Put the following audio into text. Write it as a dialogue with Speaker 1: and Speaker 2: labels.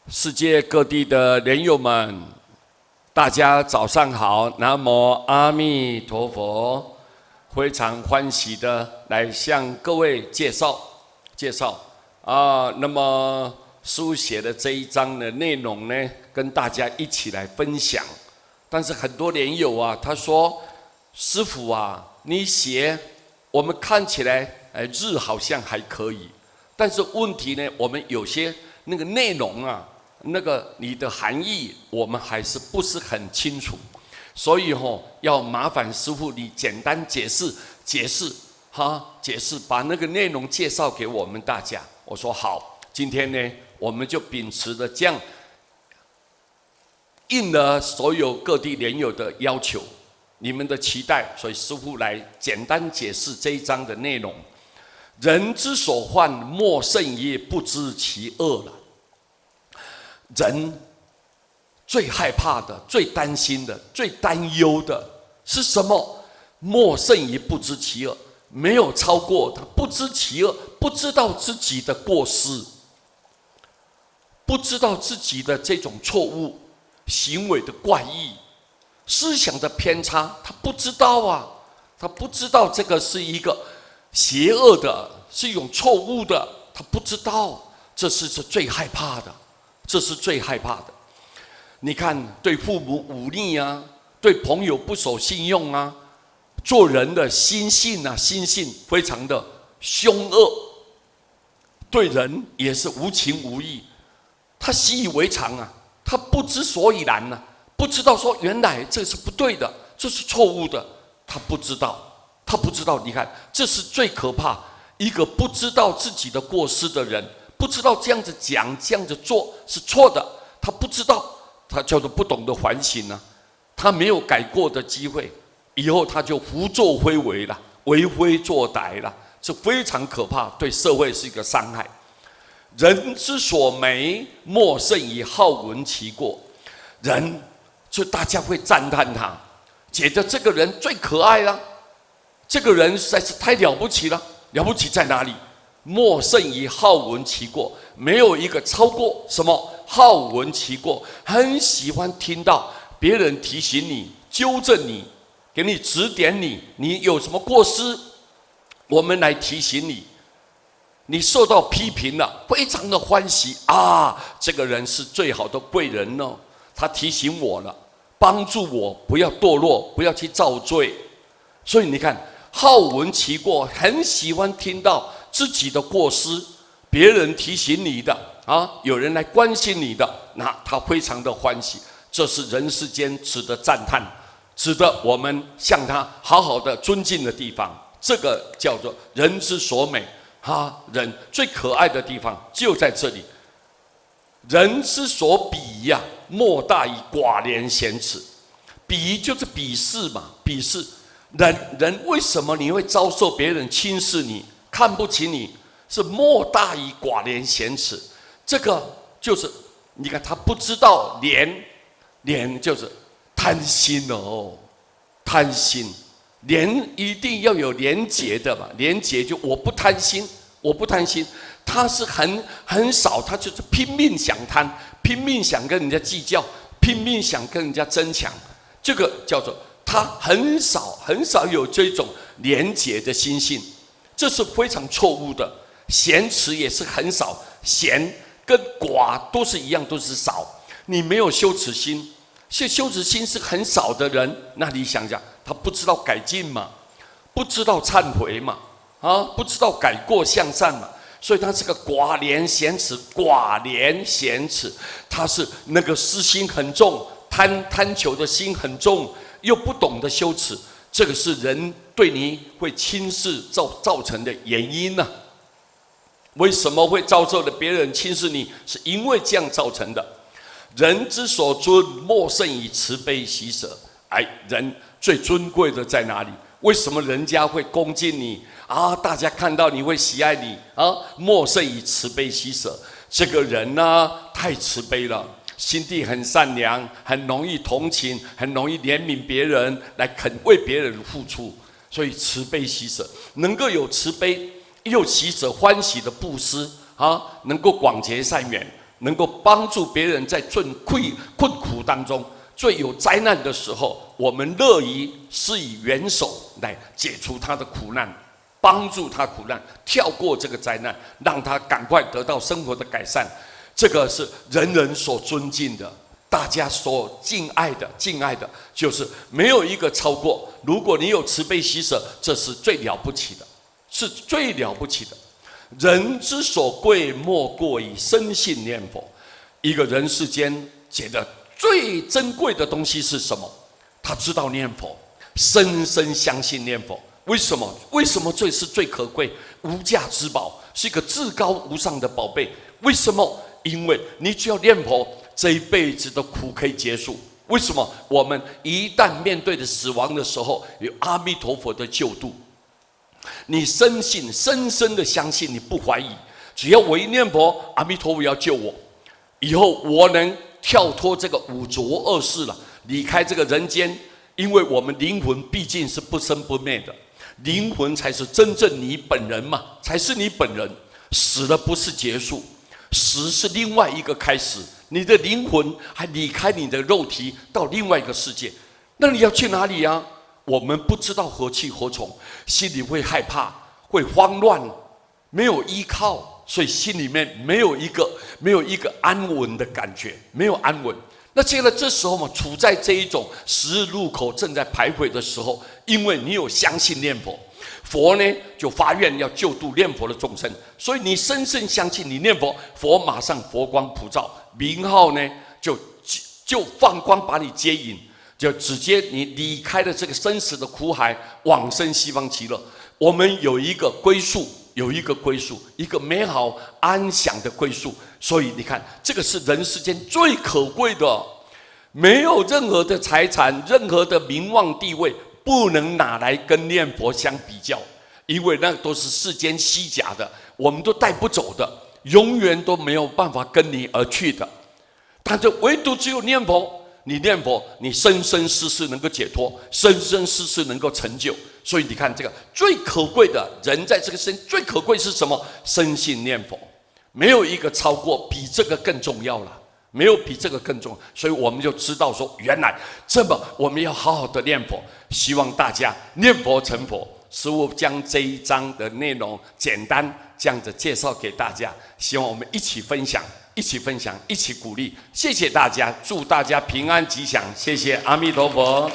Speaker 1: 世界各地的莲友们，大家早上好！南无阿弥陀佛，非常欢喜的来向各位介绍那么书写的这一章的内容呢，跟大家一起来分享。但是很多莲友啊，他说：“师父啊，你写我们看起来字好像还可以，但是问题呢，我们有些那个内容啊。”那个你的含义，我们还是不是很清楚，所以要麻烦师父你简单解释，把那个内容介绍给我们大家。我说好，今天呢，我们就秉持着这样，应了所有各地莲友的要求，你们的期待，所以师父来简单解释这一章的内容。人之所患，莫甚于不知其恶了。人最害怕的、最担心的、最担忧的是什么？莫甚于不知其恶，没有超过他不知其恶，不知道自己的过失，不知道自己的这种错误、行为的怪异、思想的偏差，他不知道啊，他不知道这个是一个邪恶的，是一种错误的，他不知道，这是最害怕的。这是最害怕的。你看，对父母忤逆啊，对朋友不守信用啊，做人的心性非常的凶恶，对人也是无情无义，他习以为常啊，他不知所以然啊，不知道说原来这是不对的，这是错误的，他不知道。你看，这是最可怕，一个不知道自己的过失的人。不知道这样子讲、这样子做是错的，他不知道，他叫做不懂得反省啊，他没有改过的机会，以后他就胡作非为了，为非作歹了，这非常可怕，对社会是一个伤害。人之所美，莫甚于好闻其过。人就大家会赞叹他，觉得这个人最可爱了，这个人实在是太了不起了，了不起在哪里？莫甚于好闻其过，没有一个超过什么好闻其过，很喜欢听到别人提醒你、纠正你、给你指点你，你有什么过失，我们来提醒你。你受到批评了，非常的欢喜啊！这个人是最好的贵人哦，他提醒我了，帮助我不要堕落，不要去造罪。所以你看，好闻其过，很喜欢听到自己的过失，别人提醒你的啊，有人来关心你的，那他非常的欢喜。这是人世间值得赞叹、值得我们向他好好的尊敬的地方。这个叫做人之所美人最可爱的地方就在这里。人之所鄙呀，莫大于寡廉鲜耻。鄙就是鄙视嘛，鄙视人为什么你会遭受别人轻视你？看不起你，是莫大于寡廉鲜耻。这个就是你看他不知道廉就是贪心哦，贪心。廉一定要有廉洁的嘛，廉洁就我不贪心，他是很少，他就是拼命想贪，拼命想跟人家计较，拼命想跟人家争抢，这个叫做他很少有这种廉洁的心性。这是非常错误的，贤耻也是很少，贤跟寡都是一样，都是少。你没有羞耻心，羞耻心是很少的人，那你想想，他不知道改进嘛，不知道忏悔嘛，不知道改过向善嘛，所以他是个寡廉鲜耻，他是那个私心很重，贪求的心很重，又不懂得羞耻。这个是人对你会轻视造成的原因呢？为什么会造就了别人轻视你？是因为这样造成的。人之所尊，莫甚于慈悲喜舍。人最尊贵的在哪里？为什么人家会恭敬你啊？大家看到你会喜爱你啊？莫甚于慈悲喜舍。这个人呢，太慈悲了。心地很善良，很容易同情，很容易怜悯别人，来肯为别人付出，所以慈悲喜舍，能够有慈悲又喜舍欢喜的布施能够广结善缘，能够帮助别人在困苦当中、最有灾难的时候，我们乐于施以援手来解除他的苦难，帮助他苦难跳过这个灾难，让他赶快得到生活的改善。这个是人人所尊敬的，大家所敬爱的，就是没有一个超过。如果你有慈悲喜舍，这是最了不起的，是最了不起的。人之所贵，莫过于深信念佛。一个人世间觉得最珍贵的东西是什么？他知道念佛，深深相信念佛。为什么？为什么这是最可贵、无价之宝，是一个至高无上的宝贝？为什么？因为你只要念佛，这一辈子的苦可以结束。为什么？我们一旦面对着死亡的时候，有阿弥陀佛的救度。你深信、深深的相信，你不怀疑，只要我一念佛，阿弥陀佛要救我，以后我能跳脱这个五浊恶世了，离开这个人间。因为我们灵魂毕竟是不生不灭的，灵魂才是真正你本人嘛，才是你本人。死了不是结束，死是另外一个开始。你的灵魂还离开你的肉体，到另外一个世界，那你要去哪里啊？我们不知道何去何从，心里会害怕，会慌乱，没有依靠，所以心里面没有一个安稳的感觉，没有安稳。那接着这时候嘛，处在这一种十字路口正在徘徊的时候，因为你有相信念佛，佛呢就发愿要救度念佛的众生，所以你深深相信，你念佛，佛马上佛光普照，名号呢就放光把你接引。就直接你离开了这个生死的苦海，往生西方极乐。我们有一个归宿，一个美好安详的归宿。所以你看，这个是人世间最可贵的，没有任何的财产、任何的名望地位，不能拿来跟念佛相比较，因为那都是世间虚假的，我们都带不走的，永远都没有办法跟你而去的。但是唯独只有念佛。你念佛，你生生世世能够解脱，生生世世能够成就。所以你看，这个最可贵的人在这个世最可贵是什么？深信念佛，没有一个超过比这个更重要了，没有比这个更重要。所以我们就知道说，原来这么我们要好好的念佛。希望大家念佛成佛。师父将这一章的内容简单这样子介绍给大家，希望我们一起分享。一起鼓励，谢谢大家，祝大家平安吉祥，谢谢阿弥陀佛。